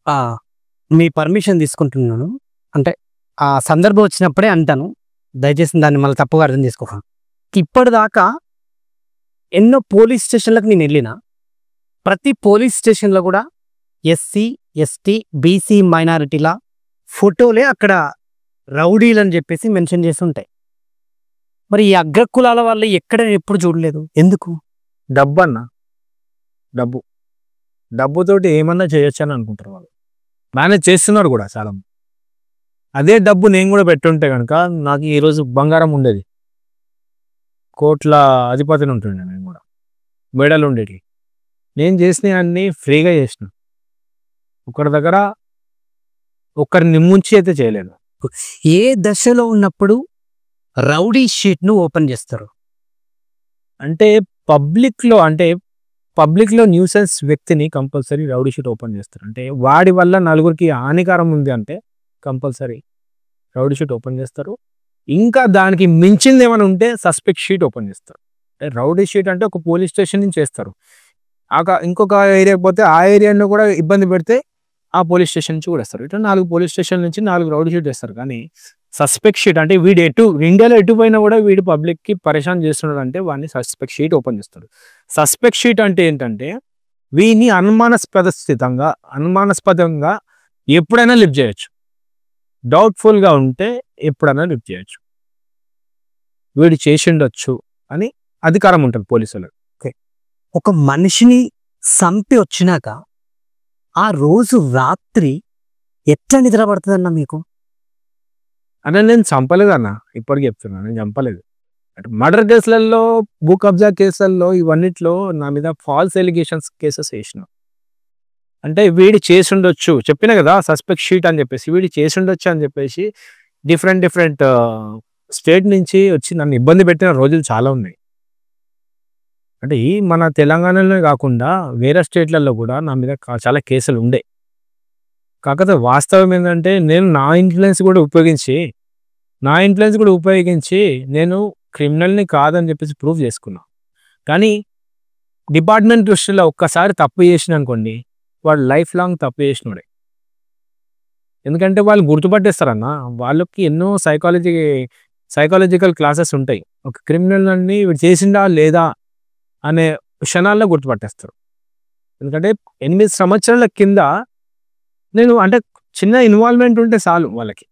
ఆ! మీ పర్మిషన్ తీసుకుంటున్నాను. అంటే ఆ సందర్భం వచ్చినప్పుడే అంటాను. దయచేసి దాన్ని మళ్ళీ తప్పుగా అర్థం చేసుకోకండి. ఇప్పటిదాకా ఎన్నో పోలీస్ స్టేషన్‌లకు నేనెళ్ళినా, ప్రతి పోలీస్ స్టేషన్‌లో గూడా ఎస్సీ, ఎస్టీ, బీసీ మైనారిటీల ఫోటోలే అక్కడ రౌడీలని జెప్పేసి మెన్షన్ చేసుంటాయి. మరి ఈ అగ్రకులాల వాళ్ళు ఎక్కడ నేనెప్పుడు చూడలేదు. ఎందుకు? డబ్బన్న. డబ్బు. డబ్బుతోటి ఏమన్నా చేయొచ్చని అనుకుంటారు వాళ్ళు. మేనేజ్ చేస్తున్నారు గూడా చాలా మంది. అదే డబ్బు నేను గూడా పెట్టుంటే గనక నాకు ఈరోజు బంగారం ఉండేది. కోట్ల అధిపతిని ఉంటుండే నేను గూడా. మెడలుండేటియి. నేను చేసినయన్నీ ఫ్రీగా చేసిన. ఒకరి దగ్గర ఒక్కరిని ముంచి అయితే చేయలేదు. ఏ దశలో ఉన్నప్పుడు రౌడీ షీట్‌ను ఓపెన్ జేస్తారు? అంటే పబ్లిక్‌లో న్యూసెన్స్ వ్యక్తిని కంపల్సరీ రౌడీ షీట్ ఓపెన్ చేస్తారు. అంటే వాడి వల్ల నలుగురికి హానికరం ఉంది అంటే కంపల్సరీ రౌడీ షీట్ ఓపెన్ చేస్తారు. ఇంకా దానికి మించింది ఏమైనా ఉంటే సస్పెక్ట్ షీట్ ఓపెన్ చేస్తారు. అంటే రౌడీ షీట్ అంటే ఒక పోలీస్ స్టేషన్ నుంచి చేస్తారు. ఇంకొక ఏరియాకి పోతే ఆ ఏరియాను కూడా ఇబ్బంది పెడితే ఆ పోలీస్ స్టేషన్ నుంచి కూడా వేస్తారు. ఇట్లా 4 పోలీస్ స్టేషన్ నుంచి 4 రౌడీ షీట్ వేస్తారు. కానీ సస్పెక్ట్ షీట్ అంటే వీడు ఇండియాలో ఎటు పోయినా కూడా వీడు పబ్లిక్‌కి పరేషాన్ చేస్తున్నాడు అంటే వాడిని సస్పెక్ట్ షీట్ ఓపెన్ చేస్తాడు. సస్పెక్ట్ షీట్ అంటే ఏంటంటే వీడిని అనుమానాస్పదంగా ఎప్పుడైనా లిఫ్ట్ చేయొచ్చు. డౌట్‌ఫుల్‌గా ఉంటే ఎప్పుడైనా లిఫ్ట్ చేయొచ్చు. వీడు చేసిండొచ్చు అని అధికారం ఉంటుంది పోలీసులకు. ఒక మనిషిని సంపి వచ్చినాక ఆ రోజు రాత్రి ఎట్లా నిద్ర పడతదన్న మీకు? అన్న నేను చంపలేదన్న. ఇప్పటికి చెప్తున్నా నేను చంపలేదు. అంటే మర్డర్ కేసులలో, భూ కబ్జా కేసుల్లో ఇవన్నిట్లో నా మీద ఫాల్స్ ఎలిగేషన్స్ కేసెస్ వేసిన. అంటే వీడు చేసుండొచ్చు చెప్పిన కదా సస్పెక్ట్ షీట్ అని చెప్పేసి వీడు చేసుండొచ్చు అని చెప్పేసి డిఫరెంట్ స్టేట్ నుంచి వచ్చి నన్ను ఇబ్బంది పెట్టిన రోజులు చాలా ఉన్నాయి. అంటే ఈ మన తెలంగాణలోనే కాకుండా వేరే స్టేట్లలో కూడా నా మీద చాలా కేసులు ఉండే. కాకపోతే వాస్తవం ఏంటంటే నేను నా ఇన్ఫ్లుయెన్స్ కూడా ఉపయోగించి నేను క్రిమినల్ని కాదని చెప్పేసి ప్రూవ్ చేసుకున్నా. కానీ డిపార్ట్మెంట్ దృష్టిలో ఒక్కసారి తప్పు చేసిన అనుకోండి వాడు లైఫ్ లాంగ్ తప్పు చేసినోడే. ఎందుకంటే వాళ్ళు గుర్తుపట్టేస్తారన్న. వాళ్ళకి ఎన్నో సైకాలజికల్ క్లాసెస్ ఉంటాయి. ఒక క్రిమినల్ అన్ని వీడు చేసిండా లేదా అనే క్షణాల్లో గుర్తుపట్టేస్తారు. ఎందుకంటే 8 సంవత్సరాల కింద నేను అంటే చిన్న ఇన్వాల్వ్మెంట్ ఉంటే చాలు వాళ్ళకి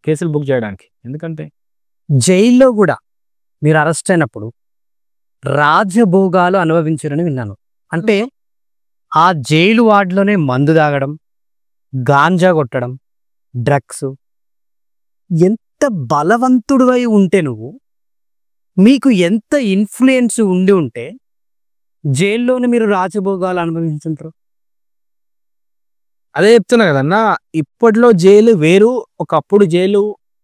కేసులు బుక్ చేయడానికి. ఎందుకంటే జైల్లో గూడా మీరు అరెస్ట్ అయినప్పుడు రాజభోగాలు అనుభవించారని విన్నాను. అంటే ఆ జైలు వార్డ్‌లోనే మందు తాగడం, గాంజా కొట్టడం, డ్రగ్స్. ఎంత బలవంతుడివై ఉంటే నువ్వు, మీకు ఎంత ఇన్‌ఫ్లూయెన్స్ ఉండి ఉంటే జైల్లోనే మీరు రాజభోగాలు అనుభవించుంటారు? అదే చెప్తున్నా కదన్న. ఇప్పట్లో జైలు వేరు, ఒకప్పుడు జైలు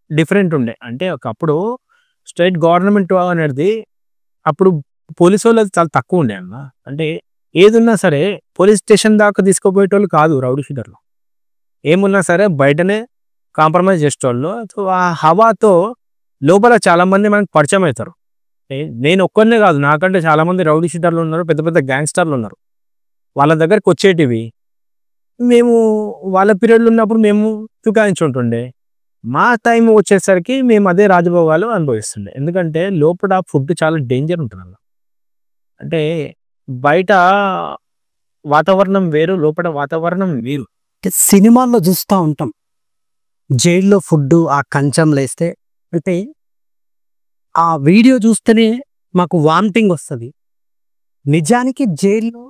డిఫరెంట్ ఉండే. అంటే ఒకప్పుడు స్టేట్ గవర్నమెంట్ అనేది అప్పుడు పోలీసు వాళ్ళు చాలా తక్కువ ఉండే అన్న. అంటే ఏదున్నా సరే పోలీస్ స్టేషన్ దాకా తీసుకుపోయేటోళ్ళు కాదు రౌడీ షీటర్లు. ఏమున్నా సరే బయటనే కాంప్రమైజ్ చేసేటోళ్ళు. సో ఆ హవాతో లోపల చాలా మంది మనకు పరిచయం అవుతారు. నేను ఒక్కనే కాదు, నాకంటే చాలా మంది రౌడీ షీటర్లు ఉన్నారు, పెద్ద పెద్ద గ్యాంగ్స్టర్లు ఉన్నారు. వాళ్ళ దగ్గరికి వచ్చేటివి మేము వాళ్ళ పీరియడ్లో ఉన్నప్పుడు మేము చుకాయించుంటుండే. మా టైం వచ్చేసరికి మేము అదే రాజభోగాలు అనుభవిస్తుండే. ఎందుకంటే లోపల ఫుడ్ చాలా డేంజర్ ఉంటుంది అన్న. అంటే బయట వాతావరణం వేరు, లోపల వాతావరణం వేరు. సినిమాల్లో చూస్తూ ఉంటాం. జైల్లో ఫుడ్డు ఆ కంచంలో వేస్తే అంటే ఆ వీడియో చూస్తేనే మాకు వామిటింగ్ వస్తుంది. నిజానికి జైల్లో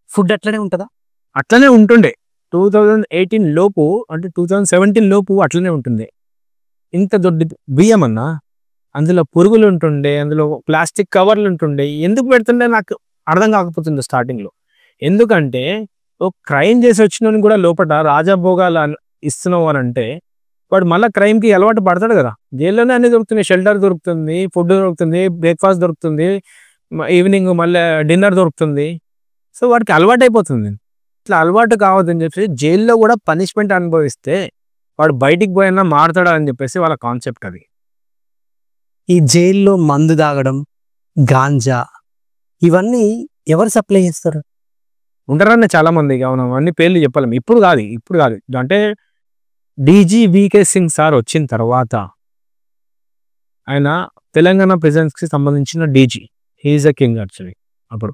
ఫుడ్ అట్లనే ఉంటుందా? అట్లనే ఉంటుండే. 2018 లోపు అంటే 2017 లోపు అట్లనే ఉంటుంది. ఇంత దొడ్డి బియ్యం అన్న, అందులో పురుగులు ఉంటుండే, అందులో ప్లాస్టిక్ కవర్లు ఉంటుండే. ఎందుకు పెడుతుండే నాకు అర్థం కాకపోతుంది స్టార్టింగ్లో. ఎందుకంటే ఒక క్రైమ్ చేసి వచ్చినోని కూడా లోపల రాజభోగాలు ఇస్తున్నావు అని అంటే వాడు మళ్ళీ క్రైమ్కి అలవాటు పడతాడు కదా. జైల్లోనే అన్ని దొరుకుతున్నాయి. షెల్టర్ దొరుకుతుంది, ఫుడ్ దొరుకుతుంది, బ్రేక్ఫాస్ట్ దొరుకుతుంది, ఈవినింగ్ మళ్ళీ డిన్నర్ దొరుకుతుంది. సో వాడికి అలవాటు అయిపోతుంది. ఇట్లా అలవాటు కావద్దని చెప్పేసి జైల్లో కూడా పనిష్మెంట్ అనుభవిస్తే వాడు బయటికి పోయినా మారుతాడా అని చెప్పేసి వాళ్ళ కాన్సెప్ట్ అది. ఈ జైల్లో మందు తాగడం, గాంజా ఇవన్నీ ఎవరు సప్లై చేస్తారు? ఉంటారన్న చాలా మంది మనం అన్ని పేర్లు చెప్పలేము. ఇప్పుడు కాదు అంటే డీజీ వికే సింగ్ సార్ వచ్చిన తర్వాత ఆయన తెలంగాణ ప్రెజెన్స్ కి సంబంధించిన DG, he's a king actually అప్పుడు.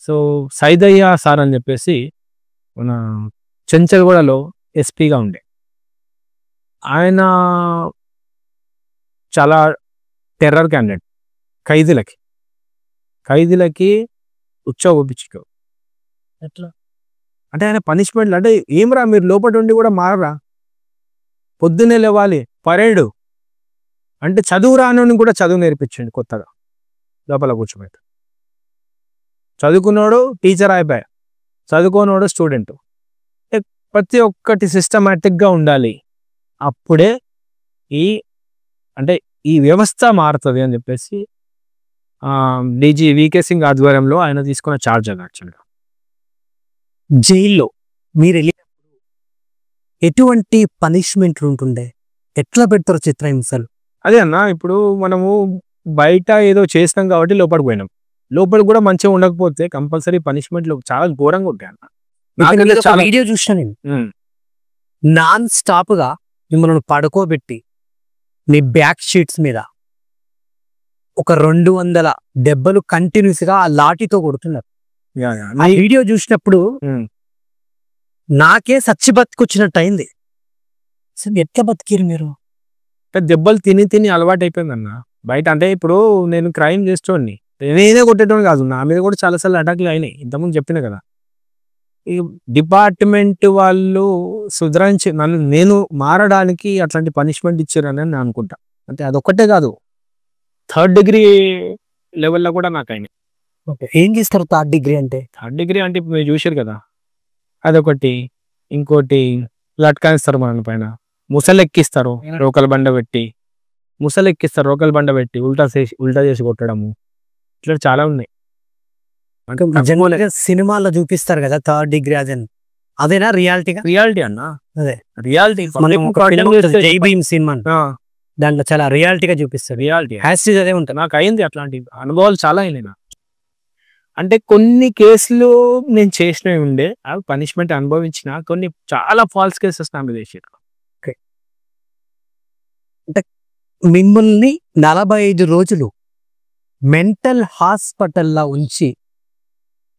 సో సైదయ్య సార్ అని చెప్పేసి మన చెంచల్గూడలో ఎస్పీగా ఉండే ఆయన చాలా టెర్రర్ క్యాండిడేట్. ఖైదీలకి ఉచ్చోపించు ఎట్లా అంటే ఆయన పనిష్మెంట్లు అంటే ఏమరా మీరు లోపల ఉండి కూడా మారరా, పొద్దున్నే లేవాలి, పరేడు అంటే చదువు రానోని కూడా చదువు నేర్పించండి కొత్తగా లోపల కూర్చోబెట్టి. చదువుకున్నాడు టీచర్ అయిపోయా, చదువుకోనోడు స్టూడెంట్, ప్రతి ఒక్కటి సిస్టమేటిక్గా ఉండాలి. అప్పుడే ఈ వ్యవస్థ మారుతుంది అని చెప్పేసి డీజీ వికే సింగ్ ఆధ్వర్యంలో ఆయన తీసుకున్న ఛార్జ్ అది యాక్చువల్గా. జైల్లో మీరు వెళ్ళినప్పుడు ఎటువంటి పనిష్మెంట్లు ఉంటుండే, ఎట్లా పెడతారు చిత్రహింసలు? అదే అన్న, ఇప్పుడు మనము బయట ఏదో చేస్తాం కాబట్టి లోపలికి పోయినాం, లోపల కూడా మంచిగా ఉండకపోతే కంపల్సరీ పనిష్మెంట్లు చాలా ఘోరంగా ఉంటాయి అన్న. నాకైతే చాలా వీడియో చూసిన నేను నాన్ స్టాప్ గా మిమ్మల్ని పడుకోబెట్టి మీ బ్యాక్ షీట్స్ మీద ఒక 200 దెబ్బలు కంటిన్యూస్ గా ఆ లాఠీతో కొడుతున్నారు. ఆ వీడియో చూసినప్పుడు నాకే సచ్చి బతికొచ్చినట్టు అయింది. ఎట్లా బతికిరు మీరు? దెబ్బలు తిని అలవాటు అయిపోయింది అన్న బయట. అంటే ఇప్పుడు నేను క్రైమ్ చేసేటోడిని, నేనే కొట్టేటోని కాదు, నా మీద కూడా చాలాసార్లు అటాక్లు అయినాయి, ఇంతకుముందు చెప్పిన కదా. ఈ డిపార్ట్మెంట్ వాళ్ళు సుధరించి నేను మారడానికి అట్లాంటి పనిష్మెంట్ ఇచ్చారని నేను అనుకుంటా. అంటే అదొక్కటే కాదు, 3rd డిగ్రీ లెవెల్లో కూడా నాకు అయినాయి. ఏం చేస్తారు 3rd డిగ్రీ అంటే? 3rd డిగ్రీ అంటే ఇప్పుడు మీరు చూసారు కదా, అదొకటి. ఇంకోటి లట్కాయిస్తారు మన పైన, ముసలెక్కిస్తారు రోకల బండ పెట్టి, ఉల్టా చేసి కొట్టడము, ఇట్లా చాలా ఉన్నాయి. సినిమాలో చూపిస్తారు కదా 3rd డిగ్రీ, అదేనా రియాలిటీ అన్న? అదే రియాలిటీ. జై భీమ్ సినిమా దాంట్లో చాలా రియాలిటీగా చూపిస్తారు. రియాలిటీ అదే ఉంటుంది. నాకు అయింది అట్లాంటి అనుభవాలు చాలా అయినాయి నాకు. అంటే కొన్ని కేసులు నేను చేసినవి ఉండే, అవి పనిష్మెంట్ అనుభవించిన, కొన్ని చాలా ఫాల్స్ కేసెస్ నా మీద వేసారు. అంటే మిమ్మల్ని 45 రోజులు మెంటల్ హాస్పిటల్లో ఉంచి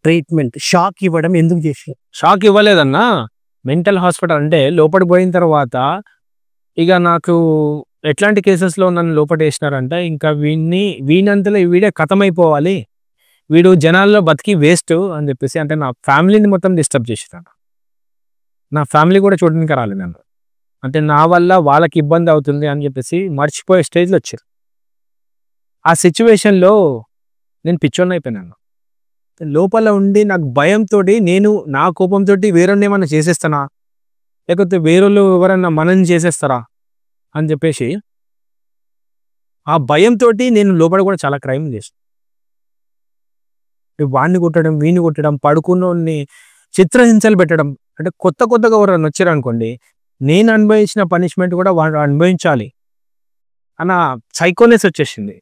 ట్రీట్మెంట్, షాక్ ఇవ్వడం ఎందుకు చేసారు? షాక్ ఇవ్వలేదన్నా. మెంటల్ హాస్పిటల్ అంటే లోపలికి పోయిన తర్వాత ఇక నాకు ఎట్లాంటి కేసెస్లో నన్ను లోపల వేసినారంటే, ఇంకా వీనంతలో వీడే ఖతమైపోవాలి, వీడు జనాల్లో బతికి వేస్ట్ అని చెప్పేసి, అంటే నా ఫ్యామిలీని మొత్తం డిస్టర్బ్ చేసేసాను. నా ఫ్యామిలీ కూడా చూడడానికి రాలేదు నన్ను, అంటే నా వల్ల వాళ్ళకి ఇబ్బంది అవుతుంది అని చెప్పేసి మర్చిపోయే స్టేజ్లో వచ్చారు. ఆ సిచ్యువేషన్లో నేను పిచ్చోన్ అయిపోయినాను. లోపల ఉండి నాకు భయంతో, నేను నా కోపంతో వేరొన్ని ఏమన్నా చేసేస్తానా, లేకపోతే వేరేళ్ళు ఎవరన్నా మనని చేసేస్తారా అని చెప్పేసి ఆ భయంతో నేను లోపల కూడా చాలా క్రైమ్ చేశాను. వాడిని కొట్టడం, వీడిని కొట్టడం, పడుకున్నోడిని చిత్రహింసలు పెట్టడం. అంటే కొత్తగా ఎవరైనా వచ్చారనుకోండి, నేను అనుభవించిన పనిష్మెంట్ కూడా వాడు అనుభవించాలి అన్న సైకోనెస్ వచ్చేసింది.